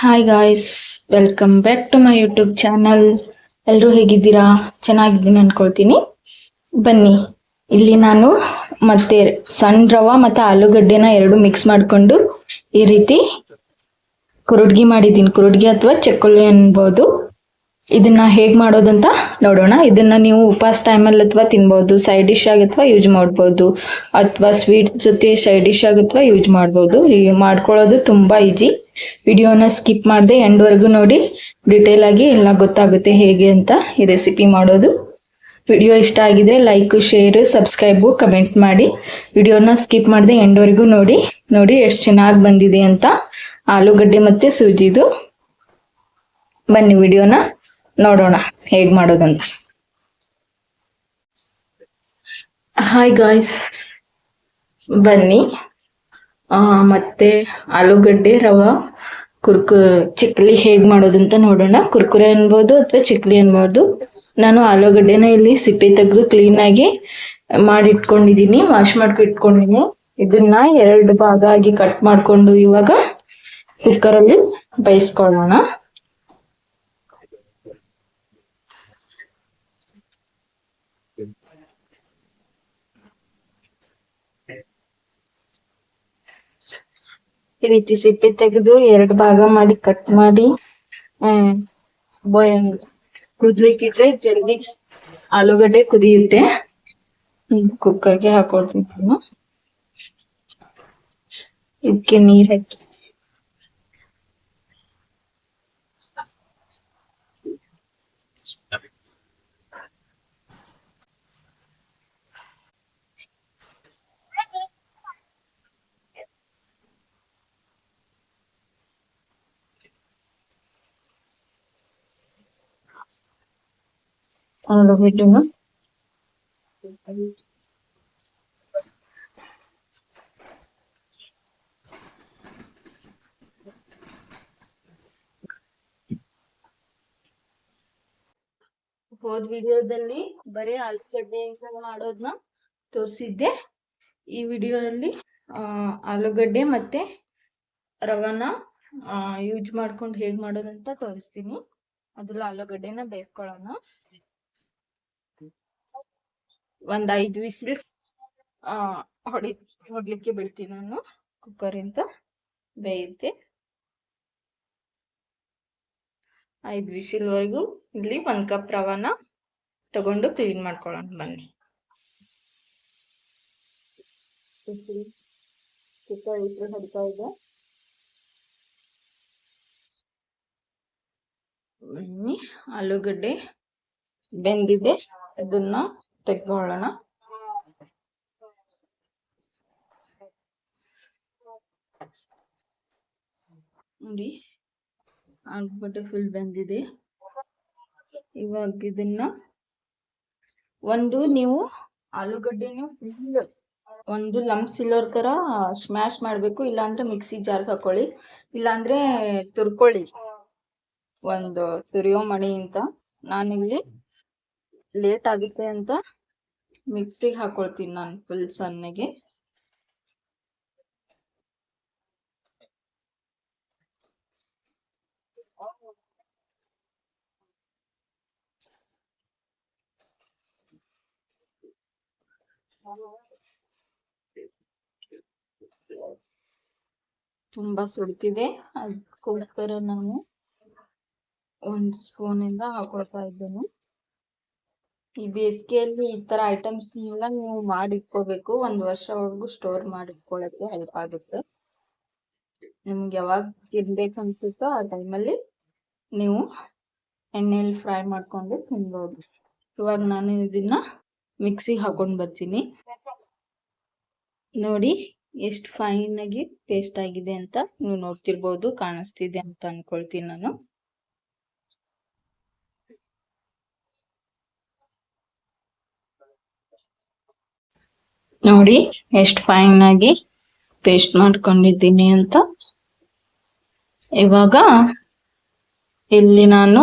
Hi guys, welcome back to my YouTube channel. ಎಲ್ಲರೂ ಹೇಗಿದ್ದೀರಾ? ಚೆನ್ನಾಗಿದ್ದೀನಿ ಅನ್ಕೊಳ್ತೀನಿ. ಬನ್ನಿ, ಇಲ್ಲಿ ನಾನು ಮತ್ತೆ ಸಣ್ಣ ರವಾ ಮತ್ತು ಆಲೂಗಡ್ಡೆನ ಎರಡು ಮಿಕ್ಸ್ ಮಾಡಿಕೊಂಡು ಈ ರೀತಿ ಕುರುಡ್ಗಿ ಮಾಡಿದ್ದೀನಿ. ಕುರುಡ್ಗಿ ಅಥವಾ ಚಕ್ಕುಲಿ ಅನ್ಬೋದು. ಇದನ್ನ ಹೇಗೆ ಮಾಡೋದಂತ ನೋಡೋಣ. ಇದನ್ನ ನೀವು ಉಪವಾಸ ಟೈಮಲ್ಲಿ ಅಥವಾ ತಿನ್ಬೋದು, ಸೈಡ್ ಡಿಶ್ ಆಗಿ ಅಥವಾ ಯೂಸ್ ಮಾಡ್ಬೋದು, ಅಥವಾ ಸ್ವೀಟ್ ಜೊತೆ ಸೈಡ್ ಡಿಶ್ ಆಗಿ ಅಥವಾ ಯೂಸ್ ಮಾಡ್ಬೋದು. ಮಾಡ್ಕೊಳ್ಳೋದು ತುಂಬಾ ಈಜಿ. ವಿಡಿಯೋನ ಸ್ಕಿಪ್ ಮಾಡದೆ ಎಂಡ್ವರೆಗೂ ನೋಡಿ, ಡಿಟೇಲ್ ಆಗಿ ಎಲ್ಲ ಗೊತ್ತಾಗುತ್ತೆ ಹೇಗೆ ಅಂತ ಈ ರೆಸಿಪಿ ಮಾಡೋದು. ವಿಡಿಯೋ ಇಷ್ಟ ಆಗಿದ್ರೆ ಲೈಕ್, ಶೇರ್, ಸಬ್ಸ್ಕ್ರೈಬು, ಕಮೆಂಟ್ ಮಾಡಿ. ವಿಡಿಯೋನ ಸ್ಕಿಪ್ ಮಾಡದೆ ಎಂಡ್ವರೆಗೂ ನೋಡಿ ಎಷ್ಟು ಚೆನ್ನಾಗಿ ಬಂದಿದೆ ಅಂತ ಆಲೂಗಡ್ಡೆ ಮತ್ತೆ ಸೂಜಿದು. ಬನ್ನಿ ವಿಡಿಯೋನ ನೋಡೋಣ ಹೇಗ್ ಮಾಡೋದಂತ. ಹಾಯ್ ಗಾಯ್ಸ್, ಬನ್ನಿ ಮತ್ತೆ ಆಲೂಗಡ್ಡೆ ರವಾ ಚಿಕ್ಲಿ ಹೇಗ್ ಮಾಡೋದಂತ ನೋಡೋಣ. ಕುರ್ಕುರೆ ಅನ್ಬೋದು ಅಥವಾ ಚಿಕ್ಲಿ ಅನ್ಬೋದು. ನಾನು ಆಲೂಗಡ್ಡೆನ ಇಲ್ಲಿ ಸಿಪ್ಪೆ ತೆಗೆದು ಕ್ಲೀನ್ ಆಗಿ ಮಾಡಿಟ್ಕೊಂಡಿದೀನಿ, ವಾಶ್ ಮಾಡ್ಕೊಂಡಿದ್ದೀನಿ. ಇದನ್ನ 2 ಭಾಗ ಆಗಿ ಕಟ್ ಮಾಡ್ಕೊಂಡು ಇವಾಗ ಕುಕ್ಕರಲ್ಲಿ ಬೇಯಿಸ್ಕೊಳ್ಳೋಣ. ಈ ರೀತಿ ಸಿಪ್ಪೆ ತೆಗೆದು 2 ಭಾಗ ಮಾಡಿ ಕಟ್ ಮಾಡಿ ಕುದ್ಲಿಕ್ಕಿಟ್ರೆ ಜಲ್ದಿ ಆಲೂಗಡ್ಡೆ ಕುದಿಯುತ್ತೆ. ಕುಕ್ಕರ್ಗೆ ಹಾಕೊಳ್ತೀನಿ. ಇದಕ್ಕೆ ನೀರ್ ಹಾಕಿ ಆಲೂಗಡ್ಡೆನ ಹೋದ್ ವಿಡಿಯೋದಲ್ಲಿ ಬರೀ ಆಲೂಗಡ್ಡೆಯಿಂದ ಮಾಡೋದನ್ನ ತೋರಿಸಿದ್ದೆ. ಈ ವಿಡಿಯೋದಲ್ಲಿ ಆಲೂಗಡ್ಡೆ ಮತ್ತೆ ರವಾನ ಯೂಸ್ ಮಾಡ್ಕೊಂಡು ಹೇಗ್ ಮಾಡೋದಂತ ತೋರಿಸ್ತೀನಿ. ಮೊದಲು ಆಲೂಗಡ್ಡೆನ ಬೇಯಿಸ್ಕೊಳ್ಳೋಣ. 5 ವಿಸಿಲ್ಸ್ ಹೊಡ್ಲಿಕ್ಕೆ ಬಿಡ್ತೀನಿ ನಾನು. ಕುಕ್ಕರ್ ಇಂದ ಬೇಯುತ್ತೆ. 5 ವಿಸಿಲ್ ವರೆಗೂ ಇಲ್ಲಿ 1 ಕಪ್ ರವಾನ ತಗೊಂಡು ಕ್ಲೀನ್ ಮಾಡ್ಕೊಳ್ಳೋಣ. ಬನ್ನಿ. ಕುಕ್ಕರ್ ಇಟ್ಟು ಹೊಡ್ತಾ ಇದೆ. ಆಲೂಗಡ್ಡೆ ಬೆಂದಿದೆ, ಅದನ್ನ ತೆಗೆದುಕೊಳ್ಳೋಣ. ನೋಡಿ, ಆಲೂಗಡ್ಡೆ ಫುಲ್ ಬೆಂದಿದೆ. ಇವಾಗ ಇದನ್ನ ನೀವು ಆಲೂಗಡ್ಡೆನ ಫುಲ್ ಒಂದು ಲಂಪ್ಸ್ ಇಲ್ಲೋರ್ ತರ ಸ್ಮ್ಯಾಶ್ ಮಾಡ್ಬೇಕು. ಇಲ್ಲಾಂದ್ರೆ ಮಿಕ್ಸಿ ಜಾರ್ಗೆ ಹಾಕೊಳ್ಳಿ, ಇಲ್ಲಾಂದ್ರೆ ತುರ್ಕೊಳ್ಳಿ ಒಂದು ತುರಿಯೋ ಮಣಿ ಅಂತ. ನಾನಿಲ್ಲಿ ಲೇಟ್ ಆಗುತ್ತೆ ಅಂತ ಮಿಕ್ಸಿಗೆ ಹಾಕೊಳ್ತೀನಿ ನಾನು ಫುಲ್ ಸಣ್ಣಗೆ. ತುಂಬಾ ಸುಡ್ತಿದೆ, ಅದಕ್ಕೋಸ್ಕರ ನಾನು 1 ಸ್ಪೂನಿಂದ ಹಾಕೊಳ್ತಾ ಇದ್ದೇನೆ. ಈ ಬೇಸಿಗೆಯಲ್ಲಿ ಈ ತರ ಐಟಮ್ಸ್ ಎಲ್ಲ ನೀವು ಮಾಡಿಟ್ಕೋಬೇಕು. 1 ವರ್ಷವರೆಗೂ ಸ್ಟೋರ್ ಮಾಡಿಟ್ಕೊಳ್ಳಕ್ಕೆ ಹೆಲ್ಪ್ ಆಗುತ್ತೆ. ನಿಮ್ಗೆ ಯಾವಾಗ ತಿನ್ಬೇಕು ಅನ್ಸುತ್ತೋ ಆ ಟೈಮಲ್ಲಿ ನೀವು ಎಣ್ಣೆಯಲ್ಲಿ ಫ್ರೈ ಮಾಡ್ಕೊಂಡು ತಿನ್ಬೋದು. ಇವಾಗ ನಾನು ಇದನ್ನ ಮಿಕ್ಸಿಗೆ ಹಾಕೊಂಡ್ ಬರ್ತೀನಿ. ನೋಡಿ ಎಷ್ಟು ಫೈನ್ ಆಗಿ ಪೇಸ್ಟ್ ಆಗಿದೆ ಅಂತ ನೀವು ನೋಡ್ತಿರ್ಬೋದು, ಕಾಣಿಸ್ತಿದೆ ಅಂತ ಅನ್ಕೊಳ್ತೀನಿ ನಾನು. ನೋಡಿ ಎಷ್ಟು ಫೈನ್ ಆಗಿ ಪೇಸ್ಟ್ ಮಾಡ್ಕೊಂಡಿದ್ದೀನಿ ಅಂತ. ಇವಾಗ ಇಲ್ಲಿ ನಾನು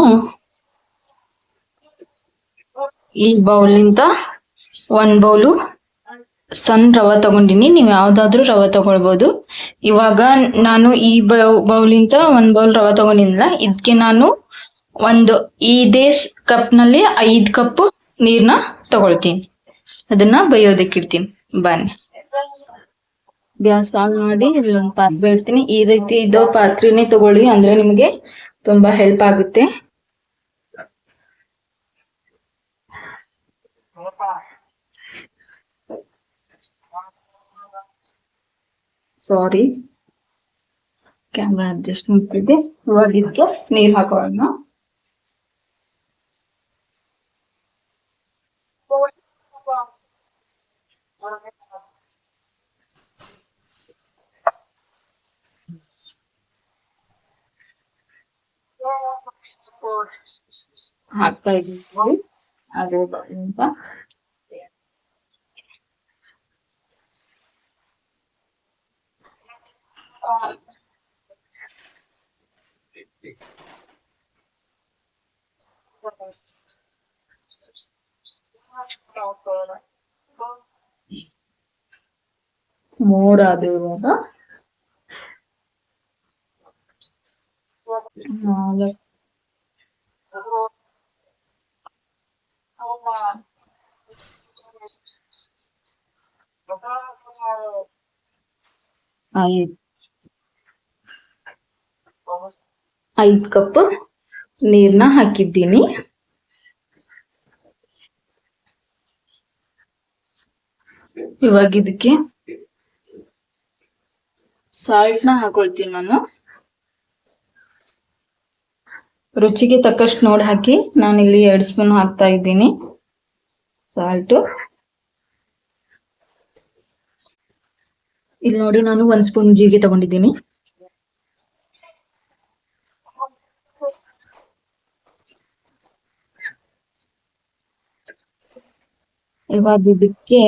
ಈ ಬೌಲಿಂದ 1 ಬೌಲು ಸಣ್ಣ ರವೆ ತಗೊಂಡಿನಿ, ನೀವು ಯಾವ್ದಾದ್ರು ರವೆ ತಗೊಳ್ಬೋದು. ಇವಾಗ ನಾನು ಈ ಬೌಲಿಂದ ಒಂದ್ ಬೌಲ್ ರವೆ ತಗೊಂಡಿನಿಲ್ಲ, ಇದಕ್ಕೆ ನಾನು ಇದೇ ಕಪ್ ನಲ್ಲಿ 5 ಕಪ್ ನೀರ್ನ ತಗೊಳ್ತೀನಿ. ಅದನ್ನ ಬೇಯೋದಕ್ಕಿಡ್ತೀನಿ. ಬನ್ನಿ, ಗ್ಯಾಸ್ ಆನ್ ಮಾಡಿ ಇಲ್ಲೊಂದು ಪಾತ್ರೆ ಇಡ್ತೀನಿ. ಈ ರೀತಿ ಇದೋ ಪಾತ್ರೆನೇ ತಗೊಳ್ಳಿ, ಅಂದ್ರೆ ನಿಮಗೆ ತುಂಬಾ ಹೆಲ್ಪ್ ಆಗುತ್ತೆ. ಸಾರಿ, ಕ್ಯಾಮ್ರಾ ಅಡ್ಜಸ್ಟ್ ಮಾಡ್ತಿದ್ದೆ. ಇವಾಗ ಇದಕ್ಕೆ ನೀರ್ ಹಾಕೋಣ. ಹಾಕ್ತಾ ಇದ್ದೀವಿ ಅದೇ ಅಂತ. ಮೋಡ ಅದು ಇವಾಗ 5 ಕಪ್ ನೀರ್ನ ಹಾಕಿದ್ದೀನಿ. ಇವಾಗ ಇದಕ್ಕೆ ಸಾಲ್ಟ್ ನ ಹಾಕೊಳ್ತೀನಿ ನಾನು. ರುಚಿಗೆ ತಕ್ಕಷ್ಟು ನೋಡಿ ಹಾಕಿ. ನಾನಿಲ್ಲಿ 2 ಸ್ಪೂನ್ ಹಾಕ್ತಾ ಇದ್ದೀನಿ ಸಾಲ್ಟ್. ಇಲ್ಲಿ ನೋಡಿ, ನಾನು 1 ಸ್ಪೂನ್ ಜೀರಿಗೆ ತಗೊಂಡಿದ್ದೀನಿ. ಇವಾಗ ಇದಕ್ಕೆ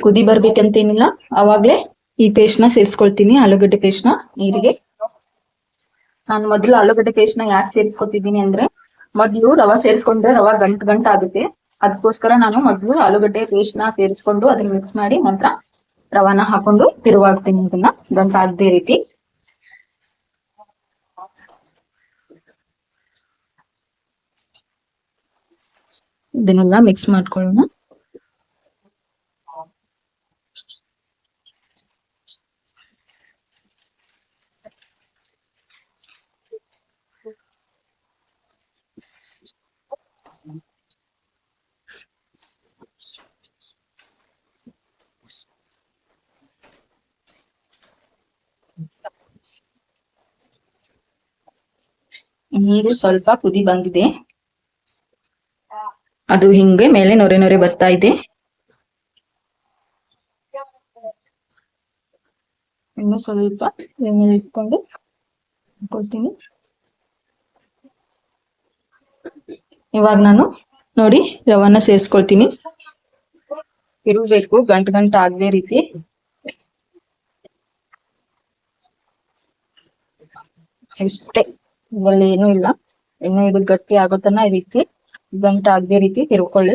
ಕುದಿ ಬರ್ಬೇಕಂತೇನಿಲ್ಲ, ಅವಾಗ್ಲೇ ಈ ಪೇಸ್ಟ್ ನ ಸೇರಿಸ್ಕೊಳ್ತೀನಿ, ಆಲೂಗಡ್ಡೆ ಪೇಸ್ಟ್ ನ ನೀರಿಗೆ. ನಾನು ಮೊದಲು ಆಲೂಗಡ್ಡೆ ಪೇಸ್ಟ್ ನ ಯಾಕೆ ಸೇರಿಸ್ಕೊತಿದ್ದೀನಿ ಅಂದ್ರೆ, ಮೊದಲು ರವಾ ಸೇರಿಸ್ಕೊಂಡ್ರೆ ರವಾ ಗಂಟ್ ಆಗುತ್ತೆ. ಅದಕ್ಕೋಸ್ಕರ ನಾನು ಮೊದಲು ಆಲೂಗಡ್ಡೆ ಪೇಸ್ಟ್ ನ ಸೇರಿಸ್ಕೊಂಡು ಅದನ್ನ ಮಿಕ್ಸ್ ಮಾಡಿ ನಂತರ ರವಾನ ಹಾಕೊಂಡು ತಿರುವಾಡ್ತೀನಿ, ಇದನ್ನ ಗಂಟಾಗದೇ ರೀತಿ. ಇದನ್ನೆಲ್ಲ ಮಿಕ್ಸ್ ಮಾಡ್ಕೊಳ್ಳೋಣ. ನೀರು ಸ್ವಲ್ಪ ಕುದಿ ಬಂದಿದೆ, ಅದು ಹಿಂಗೆ ಮೇಲೆ ನೊರೆ ನೊರೆ ಬರ್ತಾ ಇದೆ. ಇನ್ನು ಸ್ವಲ್ಪ ಇಟ್ಕೊಂಡು ಕೊಡ್ತೀನಿ. ಇವಾಗ ನಾನು ನೋಡಿ ರವಾನ ಸೇರಿಸ್ಕೊಳ್ತೀನಿ. ತಿರುಗಬೇಕು, ಗಂಟು ಆಗದೆ ರೀತಿ. ಇಷ್ಟೇ, ಇದ್ರಲ್ಲಿ ಏನೂ ಇಲ್ಲ. ಇನ್ನು ಇದು ಗಟ್ಟಿ ಆಗೋತನ ಈ ರೀತಿ ಗಂಟು ಆಗದೆ ರೀತಿ ತಿರ್ಕೊಳ್ಳಿ.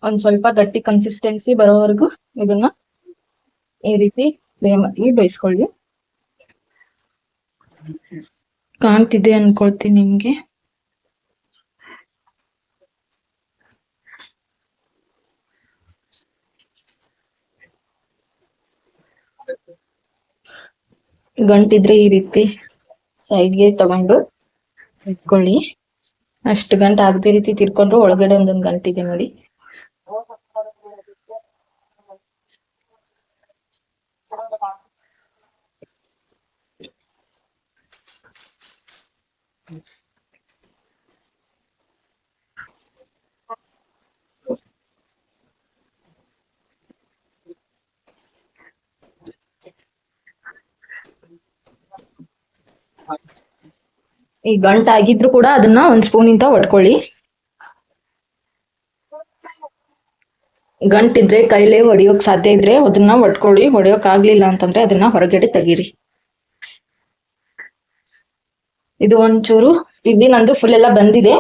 ಒಂದ್ ಸ್ವಲ್ಪ ಗಟ್ಟಿ ಕನ್ಸಿಸ್ಟೆನ್ಸಿ ಬರೋವರೆಗೂ ಇದನ್ನ ಈ ರೀತಿ ಬೇಯಿಸ್ಕೊಳ್ಳಿ. ಕಾಣ್ತಿದೆ ಅನ್ಕೊಳ್ತೀನಿ ನಿಮ್ಗೆ. ಗಂಟಿದ್ರೆ ಈ ರೀತಿ ಸೈಡ್ಗೆ ತಗೊಂಡು ಇಟ್ಕೊಳ್ಳಿ. ಅಷ್ಟು ಗಂಟು ಆಗದೆ ರೀತಿ ತಿರ್ಕೊಂಡ್ರು ಒಳಗಡೆ ಒಂದೊಂದು ಗಂಟಿದೆ ನೋಡಿ. ಈ ಗಂಟು ಆಗಿದ್ರು ಕೂಡ ಅದನ್ನ 1 ಸ್ಪೂನ್ ಇಂದ ಒಡ್ಕೊಳ್ಳಿ. ಗಂಟಿದ್ರೆ ಕೈಲೇ ಹೊಡಿಯೋಕ್ ಸಾಧ್ಯ ಇದ್ರೆ ಅದನ್ನ ಒಡ್ಕೊಳ್ಳಿ. ಹೊಡಿಯೋಕ್ ಆಗ್ಲಿಲ್ಲ ಅಂತಂದ್ರೆ ಅದನ್ನ ಹೊರಗಡೆ ತೆಗೀರಿ. ಇದು ಒಂಚೂರು ಇಲ್ಲಿ ನಂದು ಫುಲ್ ಎಲ್ಲ ಬಂದಿದೆ,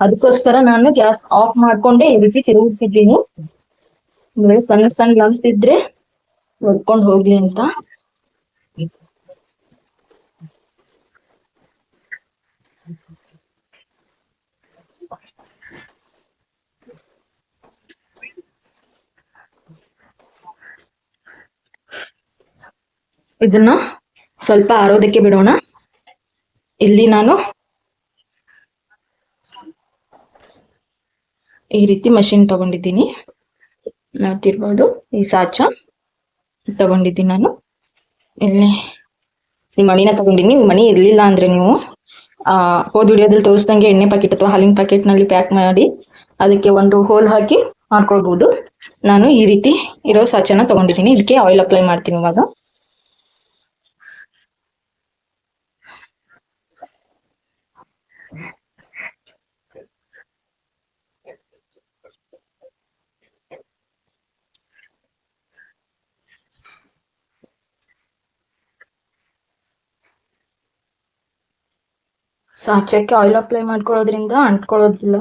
ಅದಕ್ಕೋಸ್ಕರ ನಾನು ಗ್ಯಾಸ್ ಆಫ್ ಮಾಡ್ಕೊಂಡೆ ಈ ರೀತಿ ತಿರುಗುತ್ತಿದ್ದೀನಿ. ಸಣ್ಣ ಸಣ್ಣ ಲಂಪ್ಸ್ ಇದ್ರೆ ಒಡ್ಕೊಂಡು ಹೋಗ್ಲಿ ಅಂತ. ಇದನ್ನ ಸ್ವಲ್ಪ ಆರೋದಕ್ಕೆ ಬಿಡೋಣ. ಇಲ್ಲಿ ನಾನು ಈ ರೀತಿ ಮಷಿನ್ ತಗೊಂಡಿದ್ದೀನಿ, ನೋಡ್ತಿರ್ಬೋದು. ಈ ಸಾಚ ತಗೊಂಡಿದ್ದೀನಿ ನಾನು. ಇಲ್ಲಿ ಈ ಮಣಿನ ತಗೊಂಡಿನಿ. ಈ ಮಣಿ ಇರ್ಲಿಲ್ಲ ಅಂದ್ರೆ ನೀವು ಹೋದ ವಿಡಿಯೋದಲ್ಲಿ ತೋರಿಸ್ದಂಗೆ ಎಣ್ಣೆ ಪ್ಯಾಕೆಟ್ ಅಥವಾ ಹಾಲಿನ ಪ್ಯಾಕೆಟ್ ನಲ್ಲಿ ಪ್ಯಾಕ್ ಮಾಡಿ ಅದಕ್ಕೆ ಒಂದು ಹೋಲ್ ಹಾಕಿ ಮಾಡ್ಕೊಳ್ಬಹುದು. ನಾನು ಈ ರೀತಿ ಇರೋ ಸಾಚನ ತಗೊಂಡಿದ್ದೀನಿ. ಇದಕ್ಕೆ ಆಯಿಲ್ ಅಪ್ಲೈ ಮಾಡ್ತೀನಿ ಇವಾಗ. ಸಾಚಕ್ಕೆ ಆಯಿಲ್ ಅಪ್ಲೈ ಮಾಡ್ಕೊಳ್ಳೋದ್ರಿಂದ ಅಂಟ್ಕೊಳ್ಳೋದಿಲ್ಲ.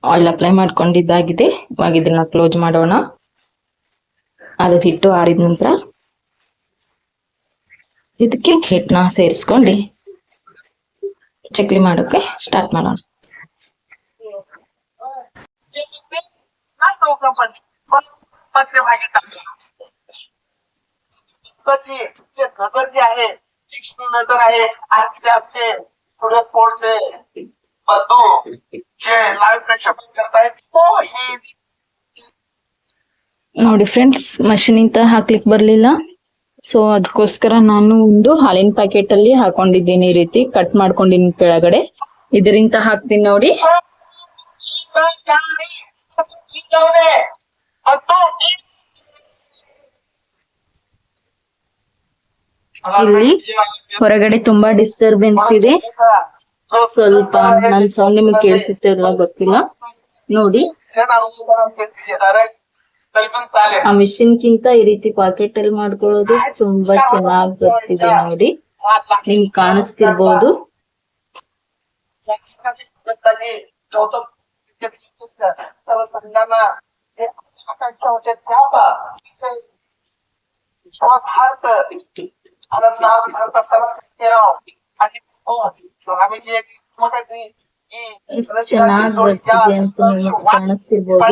Oil apply ಮಾಡ್ಕೊಂಡಿದ್ದಾಗಿದೆ. ಇವಾಗ ಇದನ್ನ ಕ್ಲೋಸ್ ಮಾಡೋಣ. ಅದು ಹಿಟ್ಟು ಆರಿದ ನಂತರ ಇದಕ್ಕೆ ಹಿಟ್ಟನ್ನ ಸೇರಿಸ್ಕೊಂಡು ಚಕ್ಲಿ ಮಾಡೋಕೆ ಸ್ಟಾರ್ಟ್ ಮಾಡೋಣ. नगर जे आहे तीक्ष्ण नजर आहे आणि आपले थोडं थोडसे बंधू जे लाईव्ह प्रेक्षेपण करतायत तो ही ನೋಡಿ ಫ್ರೆಂಡ್ಸ್, ಮಷಿನ್ ಇಂದ ಹಾಕ್ಲಿಕ್ಕೆ ಬರ್ಲಿಲ್ಲ. ಸೊ ಅದಕ್ಕೋಸ್ಕರ ನಾನು ಒಂದು ಹಾಲಿನ ಪ್ಯಾಕೆಟ್ ಅಲ್ಲಿ ಹಾಕೊಂಡಿದ್ದೀನಿ. ಈ ರೀತಿ ಕಟ್ ಮಾಡ್ಕೊಂಡಿನಿ ಕೆಳಗಡೆ. ಇದರಿಂದ ಹಾಕ್ತೀನಿ ನೋಡಿ. ಇಲ್ಲಿ ಹೊರಗಡೆ ತುಂಬಾ ಡಿಸ್ಟರ್ಬೆನ್ಸ್ ಇದೆ. ಸ್ವಲ್ಪ ನನ್ನ ಸೌಂಡ್ ನಿಮಗೆ ಕೇಳಿಸುತ್ತೆ ಇಲ್ಲ ಗೊತ್ತಿಲ್ಲ. ನೋಡಿ, ಆ ಮಿಷಿನ್ ಕಿಂತ ಈ ರೀತಿ ಪಾಕೆಟ್ ಅಲ್ಲಿ ಮಾಡ್ಕೊಳ್ಳೋದು ತುಂಬಾ ಚೆನ್ನಾಗಿ ಬರ್ತಿದೆ ನೋಡಿ. ನಿಮ್ಗೆ ಕಾಣಿಸ್ತಿರ್ಬೋದು. ಚೆನ್ನಾಗಿ ಬರ್ತಿದೆ ಅಂತ ನಿಮ್ಗೆ ಕಾಣಿಸ್ತಿರ್ಬೋದು.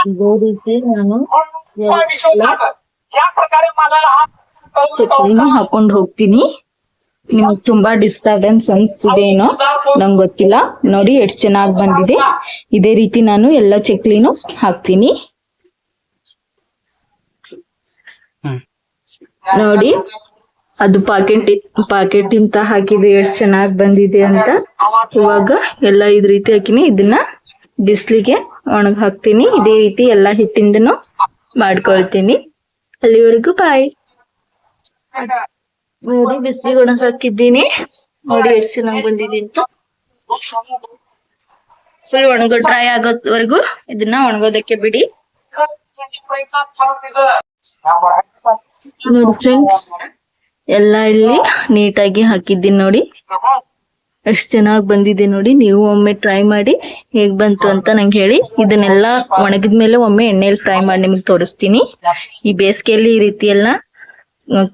ಇದೇ ರೀತಿ ನಾನು ಚಕ್ಲಿನ ಹಾಕೊಂಡು ಹೋಗ್ತೀನಿ. ನಿಮಗ್ ತುಂಬಾ ಡಿಸ್ಟರ್ಬೆನ್ಸ್ ಅನ್ಸ್ತಿದೆ ಏನೋ ನಂಗೆ ಗೊತ್ತಿಲ್ಲ. ನೋಡಿ ಎಷ್ಟು ಚೆನ್ನಾಗಿ ಬಂದಿದೆ. ಇದೇ ರೀತಿ ನಾನು ಎಲ್ಲ ಚಕ್ಲಿನೂ ಹಾಕ್ತೀನಿ. ನೋಡಿ, ಅದು ಪಾಕೆಟ್ ಇಂತ ಹಾಕಿದೆ ಎಷ್ಟು ಚೆನ್ನಾಗಿ ಬಂದಿದೆ ಅಂತ. ಇವಾಗ ಎಲ್ಲ ಇದ್ ರೀತಿ ಹಾಕಿನಿ. ಇದನ್ನ ಬಿಸ್ಲಿಗೆ ಒಣಗ್ ಹಾಕ್ತೀನಿ. ಇದೇ ರೀತಿ ಎಲ್ಲಾ ಹಿಟ್ಟಿಂದನು ಮಾಡ್ಕೊಳ್ತೀನಿ. ಅಲ್ಲಿವರೆಗೂ ಬಾಯ್. ನೋಡಿ, ಬಿಸ್ಲಿಗೆ ಒಣಗ್ ಹಾಕಿದ್ದೀನಿ. ನೋಡಿ ಎಷ್ಟು ಚೆನ್ನಾಗಿ ಬಂದಿದೆ ಅಂತ. ಫುಲ್ ಡ್ರೈ ಆಗೋವರೆಗೂ ಇದನ್ನ ಒಣಗೋದಕ್ಕೆ ಬಿಡಿ. ನೋಡಿ ಫ್ರೆಂಡ್ಸ್, ಎಲ್ಲ ಇಲ್ಲಿ ನೀಟಾಗಿ ಹಾಕಿದ್ದೀನಿ. ನೋಡಿ ಎಷ್ಟು ಚೆನ್ನಾಗಿ ಬಂದಿದೆ ನೋಡಿ. ನೀವು ಒಮ್ಮೆ ಟ್ರೈ ಮಾಡಿ ಹೇಗ್ ಬಂತು ಅಂತ ನಂಗೆ ಹೇಳಿ. ಇದನ್ನೆಲ್ಲ ಒಣಗಿದ್ಮೇಲೆ ಒಮ್ಮೆ ಎಣ್ಣೆಯಲ್ಲಿ ಫ್ರೈ ಮಾಡಿ ನಿಮಗೆ ತೋರಿಸ್ತೀನಿ. ಈ ಬೇಸಿಗೆಯಲ್ಲಿ ಈ ರೀತಿ ಎಲ್ಲ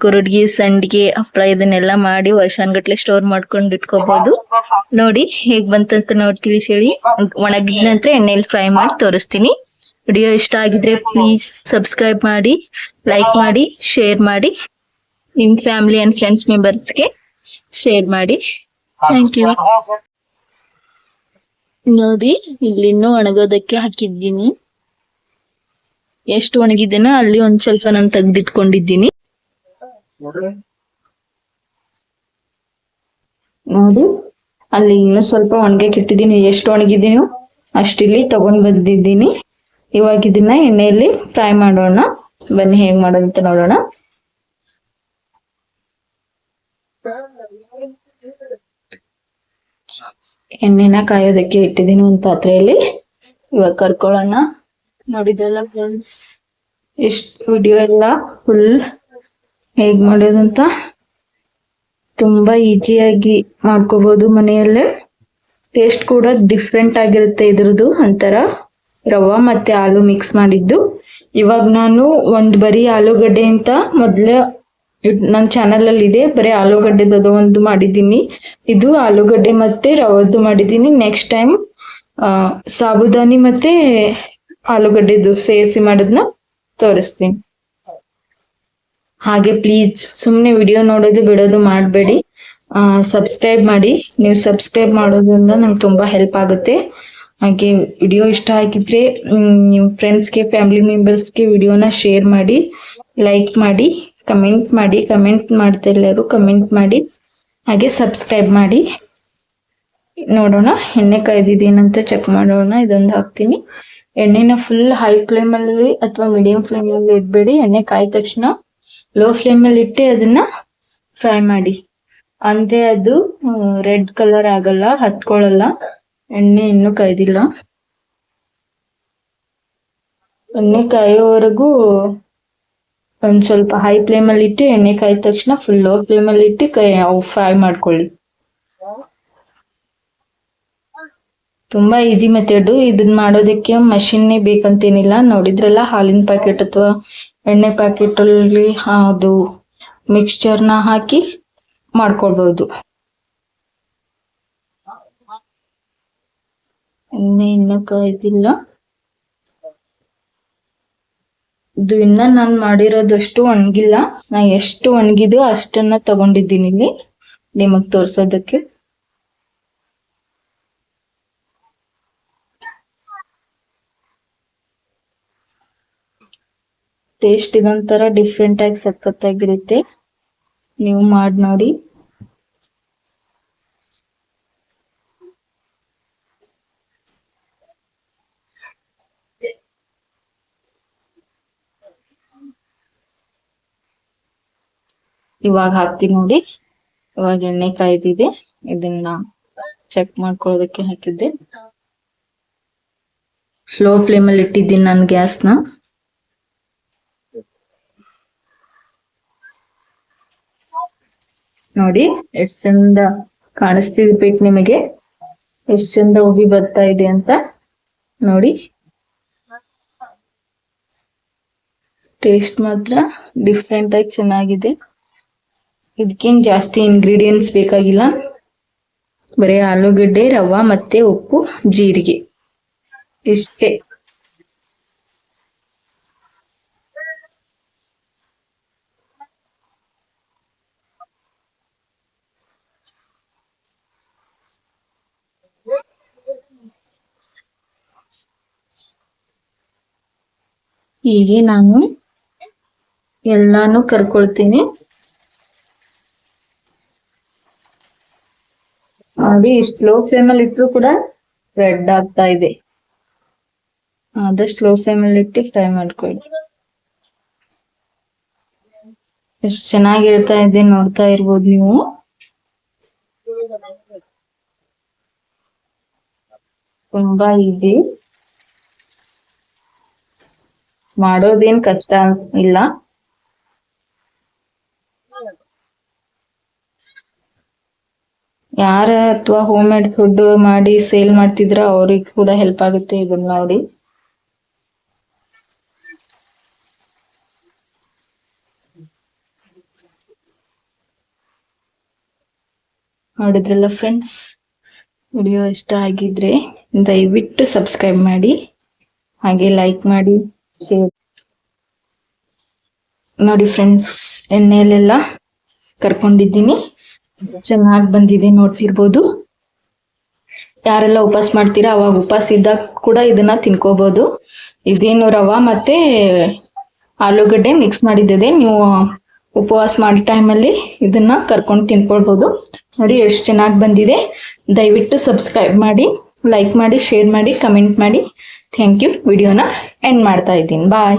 ಕುರುಡ್ಗಿ, ಸಂಡಿಗೆ, ಹಪ್ಪಳ ಇದನ್ನೆಲ್ಲ ಮಾಡಿ ವರ್ಷಾನ್ಗಟ್ಲೆ ಸ್ಟೋರ್ ಮಾಡ್ಕೊಂಡು ಇಟ್ಕೋಬಹುದು. ನೋಡಿ ಹೇಗ್ ಬಂತಂತ ನೋಡ್ತೀವಿ ಹೇಳಿ. ಒಣಗಿದ ನಂತರ ಎಣ್ಣೆಯಲ್ಲಿ ಫ್ರೈ ಮಾಡಿ ತೋರಿಸ್ತೀನಿ. ವಿಡಿಯೋ ಇಷ್ಟ ಆಗಿದ್ರೆ ಪ್ಲೀಸ್ ಸಬ್ಸ್ಕ್ರೈಬ್ ಮಾಡಿ, ಲೈಕ್ ಮಾಡಿ, ಶೇರ್ ಮಾಡಿ. ನಿಮ್ ಫ್ಯಾಮಿಲಿ ಅಂಡ್ ಫ್ರೆಂಡ್ಸ್ ಮೆಂಬರ್ಸ್ಗೆ ಶೇರ್ ಮಾಡಿ. Thank you. ನೋಡಿ, ಇಲ್ಲಿನ್ನೂ ಒಣಗೋದಕ್ಕೆ ಹಾಕಿದ್ದೀನಿ. ಎಷ್ಟು ಒಣಗಿದ್ದೇನೋ ಅಲ್ಲಿ ಒಂದ್ ಸ್ವಲ್ಪ ನಾನು ತೆಗ್ದಿಟ್ಕೊಂಡಿದ್ದೀನಿ. ನೋಡಿ, ಅಲ್ಲಿ ಇನ್ನೂ ಸ್ವಲ್ಪ ಒಣಗಕ್ಕೆ ಇಟ್ಟಿದ್ದೀನಿ. ಎಷ್ಟು ಒಣಗಿದೀನೋ ಅಷ್ಟಿಲ್ಲಿ ತಗೊಂಡ್ ಬಂದಿದ್ದೀನಿ. ಇವಾಗ ಇದನ್ನ ಎಣ್ಣೆಯಲ್ಲಿ ಫ್ರೈ ಮಾಡೋಣ. ಬನ್ನಿ ಹೇಗ್ ಮಾಡೋದು ಅಂತ ನೋಡೋಣ. ಎಣ್ಣೆನ ಕಾಯೋದಕ್ಕೆ ಇಟ್ಟಿದ್ದೀನಿ ಒಂದು ಪಾತ್ರೆಯಲ್ಲಿ. ಇವಾಗ ಕರ್ಕೊಳ್ಳೋಣ. ನೋಡಿದ್ರಲ್ಲ ಫ್ರೆಂಡ್ಸ್, ಇಷ್ಟು ವಿಡಿಯೋ ಎಲ್ಲ ಫುಲ್ ಹೇಗ್ ಮಾಡೋದಂತ ತುಂಬಾ ಈಸಿಯಾಗಿ ಮಾಡ್ಕೋಬಹುದು ಮನೆಯಲ್ಲೇ. ಟೇಸ್ಟ್ ಕೂಡ ಡಿಫ್ರೆಂಟ್ ಆಗಿರುತ್ತೆ ಇದ್ರದ್ದು. ಒಂಥರ ರವಾ ಮತ್ತೆ ಆಲೂ ಮಿಕ್ಸ್ ಮಾಡಿದ್ದು. ಇವಾಗ ನಾನು ಬರೀ ಆಲೂಗಡ್ಡೆ ಅಂತ ಮೊದ್ಲೇ ನನ್ನ ಚಾನಲ್ ಅಲ್ಲಿ ಇದೆ, ಬರೀ ಆಲೂಗಡ್ಡೆದು ಒಂದು ಮಾಡಿದ್ದೀನಿ. ಇದು ಆಲೂಗಡ್ಡೆ ಮತ್ತೆ ರವದ್ದು ಮಾಡಿದ್ದೀನಿ. ನೆಕ್ಸ್ಟ್ ಟೈಮ್ ಸಾಬುದಾನಿ ಮತ್ತೆ ಆಲೂಗಡ್ಡೆದು ಸೇರಿಸಿ ಮಾಡೋದನ್ನ ತೋರಿಸ್ತೀನಿ. ಹಾಗೆ ಪ್ಲೀಸ್ ಸುಮ್ಮನೆ ವಿಡಿಯೋ ನೋಡೋದು ಬಿಡೋದು ಮಾಡಬೇಡಿ. ಸಬ್ಸ್ಕ್ರೈಬ್ ಮಾಡಿ. ನೀವು ಸಬ್ಸ್ಕ್ರೈಬ್ ಮಾಡೋದ್ರಿಂದ ನಂಗೆ ತುಂಬಾ ಹೆಲ್ಪ್ ಆಗುತ್ತೆ. ಹಾಗೆ ವಿಡಿಯೋ ಇಷ್ಟ ಆಗಿದ್ರೆ ನಿಮ್ಮ ಫ್ರೆಂಡ್ಸ್ಗೆ, ಫ್ಯಾಮಿಲಿ ಮೆಂಬರ್ಸ್ಗೆ ವಿಡಿಯೋನ ಶೇರ್ ಮಾಡಿ, ಲೈಕ್ ಮಾಡಿ, ಕಮೆಂಟ್ ಮಾಡಿ. ಕಮೆಂಟ್ ಮಾಡ್ತಾ ಎಲ್ಲರೂ ಕಮೆಂಟ್ ಮಾಡಿ. ಹಾಗೆ ಸಬ್ಸ್ಕ್ರೈಬ್ ಮಾಡಿ. ನೋಡೋಣ ಎಣ್ಣೆ ಕಾಯ್ದಿದ್ದೀನಂತ ಚೆಕ್ ಮಾಡೋಣ. ಇದೊಂದು ಹಾಕ್ತೀನಿ. ಎಣ್ಣೆನ ಫುಲ್ ಹೈ ಫ್ಲೇಮಲ್ಲಿ ಅಥವಾ ಮೀಡಿಯಂ ಫ್ಲೇಮಲ್ಲಿ ಇಡಬೇಡಿ. ಎಣ್ಣೆ ಕಾಯ್ದ ತಕ್ಷಣ ಲೋ ಫ್ಲೇಮಲ್ಲಿ ಇಟ್ಟು ಅದನ್ನ ಫ್ರೈ ಮಾಡಿ. ಅಂದ್ರೆ ಅದು ರೆಡ್ ಕಲರ್ ಆಗಲ್ಲ, ಹತ್ಕೊಳ್ಳಲ್ಲ. ಎಣ್ಣೆ ಇನ್ನೂ ಕಾಯ್ದಿಲ್ಲ. ಎಣ್ಣೆ ಕಾಯೋವರೆಗೂ ಒಂದ್ ಸ್ವಲ್ಪ ಹೈ ಫ್ಲೇಮಲ್ಲಿ ಇಟ್ಟು ಎಣ್ಣೆ ಕಾಯ್ದ ತಕ್ಷಣ ಫುಲ್ ಲೋ ಫ್ಲೇಮಲ್ಲಿ ಇಟ್ಟು ಫ್ರೈ ಮಾಡ್ಕೊಳ್ಳಿ. ತುಂಬಾ ಈಜಿ ಮೆಥಡ್. ಇದನ್ನ ಮಾಡೋದಕ್ಕೆ ಮಷಿನ್ನೇ ಬೇಕಂತೇನಿಲ್ಲ. ನೋಡಿದ್ರಲ್ಲ, ಹಾಲಿನ ಪ್ಯಾಕೆಟ್ ಅಥವಾ ಎಣ್ಣೆ ಪ್ಯಾಕೆಟ್ ಅಲ್ಲಿ ಅದು ಮಿಕ್ಸ್ಚರ್ನ ಹಾಕಿ ಮಾಡ್ಕೊಳ್ಬಹುದು. ಎಣ್ಣೆ ಇನ್ನೂ ಕಾಯ್ದಿಲ್ಲ. ಇದು ಇನ್ನ ನಾನು ಮಾಡಿರೋದಷ್ಟು ಒಣಗಿಲ್ಲ. ನಾ ಎಷ್ಟು ಒಣಗಿದೋ ಅಷ್ಟನ್ನ ತಗೊಂಡಿದ್ದೀನಿ ಇಲ್ಲಿ ನಿಮಗ್ ತೋರ್ಸೋದಕ್ಕೆ. ಟೇಸ್ಟ್ ಇದೊಂಥರ ಡಿಫ್ರೆಂಟ್ ಆಗಿ ಸಖತ್ತಾಗಿರುತ್ತೆ. ನೀವು ಮಾಡಿ ನೋಡಿ. ಇವಾಗ ಹಾಕ್ತೀನಿ ನೋಡಿ. ಇವಾಗ ಎಣ್ಣೆ ಕಾಯ್ದಿದೆ. ಇದನ್ನ ಚೆಕ್ ಮಾಡ್ಕೊಳ್ಳೋದಕ್ಕೆ ಹಾಕಿದ್ದೆ. ಸ್ಲೋ ಫ್ಲೇಮಲ್ಲಿ ಇಟ್ಟಿದ್ದೀನಿ ನಾನು ಗ್ಯಾಸ್ನ. ನೋಡಿ ಎಷ್ಟು ಚಂದ ಕಾಣಿಸ್ತಿರ್ಬೇಕು ನಿಮಗೆ, ಎಷ್ಟು ಚಂದ ಉಬ್ಬಿ ಬರ್ತಾ ಇದೆ ಅಂತ ನೋಡಿ. ಟೇಸ್ಟ್ ಮಾತ್ರ ಡಿಫ್ರೆಂಟ್ ಆಗಿ ಚೆನ್ನಾಗಿದೆ. ಇದಕ್ಕೇನ್ ಜಾಸ್ತಿ ಇಂಗ್ರೀಡಿಯೆಂಟ್ಸ್ ಬೇಕಾಗಿಲ್ಲ. ಬರೀ ಆಲೂಗಡ್ಡೆ, ರವಾ ಮತ್ತೆ ಉಪ್ಪು, ಜೀರಿಗೆ ಇಷ್ಟೇ. ಹೀಗೆ ನಾನು ಎಲ್ಲಾನು ಕರ್ಕೊಳ್ತೀನಿ. ನೋಡಿ, ಇಷ್ಟು ಲೋ ಫ್ಲೇಮಲ್ಲಿ ಇಟ್ಟರು ಕೂಡ ರೆಡ್ ಆಗ್ತಾ ಇದೆ. ಆದಷ್ಟು ಲೋ ಫ್ಲೇಮಲ್ಲಿ ಇಟ್ಟು ಫ್ರೈ ಮಾಡ್ಕೊಳ್ಳಿ. ಎಷ್ಟು ಚೆನ್ನಾಗಿರ್ತಾ ಇದೆ ನೋಡ್ತಾ ಇರ್ಬೋದು ನೀವು. ತುಂಬಾ ಈಸಿ, ಮಾಡೋದೇನ್ ಕಷ್ಟ ಇಲ್ಲ. ಯಾರ ಅಥವಾ ಹೋಮ್ ಮೇಡ್ ಫುಡ್ ಮಾಡಿ ಸೇಲ್ ಮಾಡ್ತಿದ್ರ ಅವ್ರಿಗೆ ಕೂಡ ಹೆಲ್ಪ್ ಆಗುತ್ತೆ ಇದನ್ನ ನೋಡಿ. ನೋಡಿದ್ರಲ್ಲ ಫ್ರೆಂಡ್ಸ್, ವಿಡಿಯೋ ಇಷ್ಟ ಆಗಿದ್ರೆ ದಯವಿಟ್ಟು ಸಬ್ಸ್ಕ್ರೈಬ್ ಮಾಡಿ, ಹಾಗೆ ಲೈಕ್ ಮಾಡಿ, ಶೇರ್ ನೋಡಿ. ಫ್ರೆಂಡ್ಸ್, ಎಣ್ಣೆಯಲ್ಲೆಲ್ಲ ಕರ್ಕೊಂಡಿದ್ದೀನಿ, ಚೆನ್ನಾಗಿ ಬಂದಿದೆ ನೋಡ್ತಿರ್ಬೋದು. ಯಾರೆಲ್ಲ ಉಪವಾಸ ಮಾಡ್ತೀರಾ ಅವಾಗ ಉಪವಾಸ ಇದ್ದಾಗ ಕೂಡ ಇದನ್ನ ತಿನ್ಕೋಬಹುದು. ಇದೇನು ರವಾ ಮತ್ತೆ ಆಲೂಗಡ್ಡೆ ಮಿಕ್ಸ್ ಮಾಡಿದ್ದಿದೆ. ನೀವು ಉಪವಾಸ ಮಾಡೋ ಟೈಮಲ್ಲಿ ಇದನ್ನ ಕರ್ಕೊಂಡು ತಿನ್ಕೊಳ್ಬೋದು. ನೋಡಿ ಎಷ್ಟು ಚೆನ್ನಾಗಿ ಬಂದಿದೆ. ದಯವಿಟ್ಟು ಸಬ್ಸ್ಕ್ರೈಬ್ ಮಾಡಿ, ಲೈಕ್ ಮಾಡಿ, ಶೇರ್ ಮಾಡಿ, ಕಮೆಂಟ್ ಮಾಡಿ. Thank you. ವಿಡಿಯೋನ ಎಂಡ್ ಮಾಡ್ತಾ ಇದ್ದೀನಿ. ಬಾಯ್.